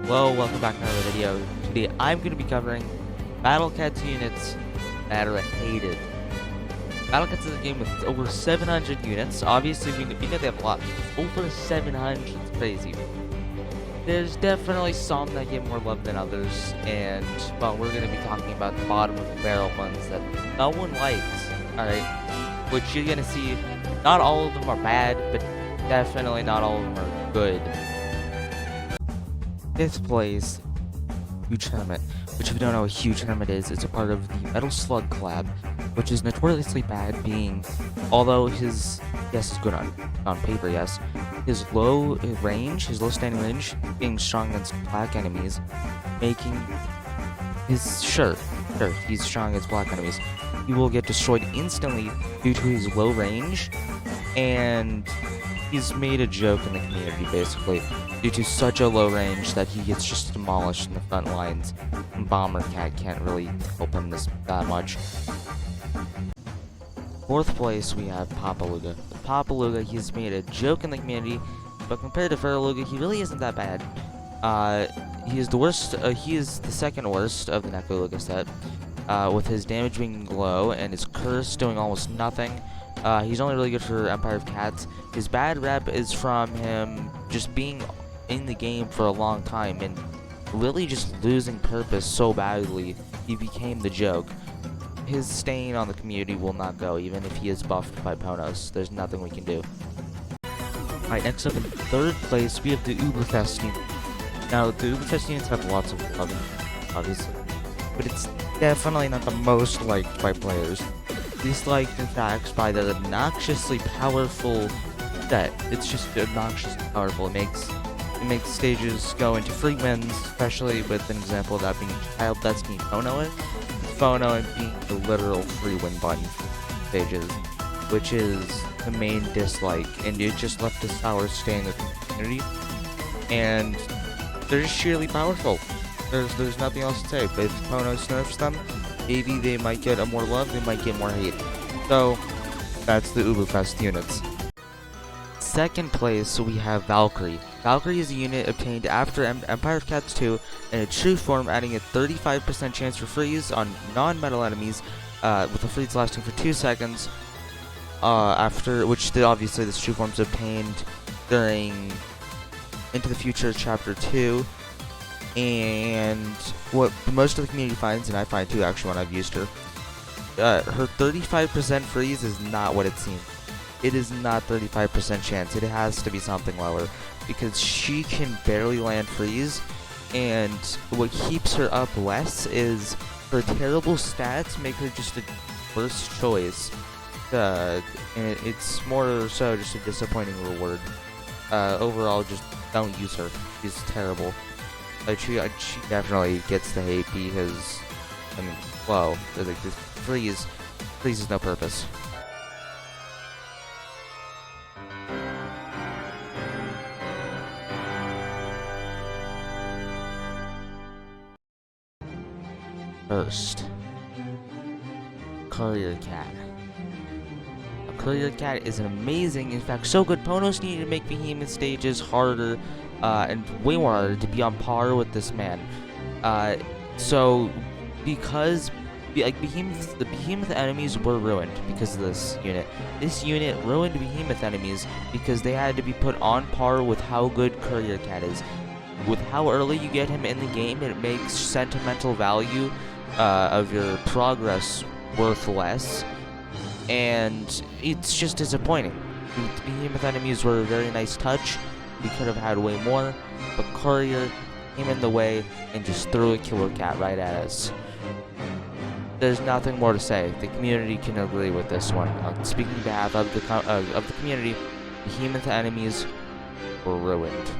Hello, welcome back to another video. Today I'm going to be covering Battle Cats units that are hated. Battle Cats is a game with over 700 units. Obviously, we know they have a lot. Over 700, it's crazy. There's definitely some that get more love than others, and, well, we're going to be talking about the bottom of the barrel ones that no one likes, alright? Which you're going to see, not all of them are bad, but definitely not all of them are good. Fifth place, Huge Tournament, which if you don't know what Huge Tournament is, it's a part of the Metal Slug collab, which is notoriously bad, being, although his, yes, is good on paper, yes, his low range, his low standing range, being strong against black enemies, making his, sure, he's strong against black enemies, he will get destroyed instantly due to his low range, and he's made a joke in the community, basically, due to such a low range that he gets just demolished in the front lines, and Bomber Cat can't really help him that much. Fourth place, we have Papaluga. Papaluga, he's made a joke in the community, but compared to Feraluga, he really isn't that bad. He is the worst, he is the second worst of the Necroluga set, with his damage being low and his curse doing almost nothing. He's only really good for Empire of Cats. His bad rep is from him just being in the game for a long time and really just losing purpose so badly, he became the joke. His stain on the community will not go, even if he is buffed by Ponos. There's nothing we can do. Alright, next up in third place, we have the Uberfest unit. Now, the Uberfest units have lots of love, obviously, but it's definitely not the most liked by players. Disliked, in fact, by the obnoxiously powerful set. It's just obnoxiously powerful. It makes stages go into free wins, especially with an example of that being Child Destiny Phono it. Phono and being the literal free win button for stages, which is the main dislike, and it just left a sour stain in the community. And they're just sheerly powerful. There's nothing else to say. But if Phono nerfs them, maybe they might get more love, they might get more hate. So, that's the Uberfest units. Second place, we have Valkyrie. Valkyrie is a unit obtained after Empire of Cats 2 in a true form, adding a 35% chance for freeze on non-metal enemies, with a freeze lasting for 2 seconds, obviously this true form is obtained during Into the Future Chapter 2. And what most of the community finds, and I find too actually when I've used her, her 35% freeze is not what it seems. It is not 35% chance. It has to be something lower, because she can barely land freeze, and what keeps her up less is her terrible stats make her just a worse choice. And it's more so just a disappointing reward. Overall, just don't use her. She's terrible. Like, she definitely gets the hate because, I mean, whoa, like, this freeze is no purpose. First, Courier Cat. A Courier Cat is an amazing, in fact, so good. Ponos needed to make Behemoth stages harder, and way more harder to be on par with this man. So, because the Behemoth enemies were ruined because of this unit. This unit ruined Behemoth enemies because they had to be put on par with how good Courier Cat is. With how early you get him in the game, it makes sentimental value of your progress worth less, and it's just disappointing. The Behemoth enemies were a very nice touch. We could have had way more, but Courier came in the way and just threw a killer cat right at us. There's nothing more to say. The community can agree with this one. Speaking on behalf of the community, Behemoth enemies were ruined.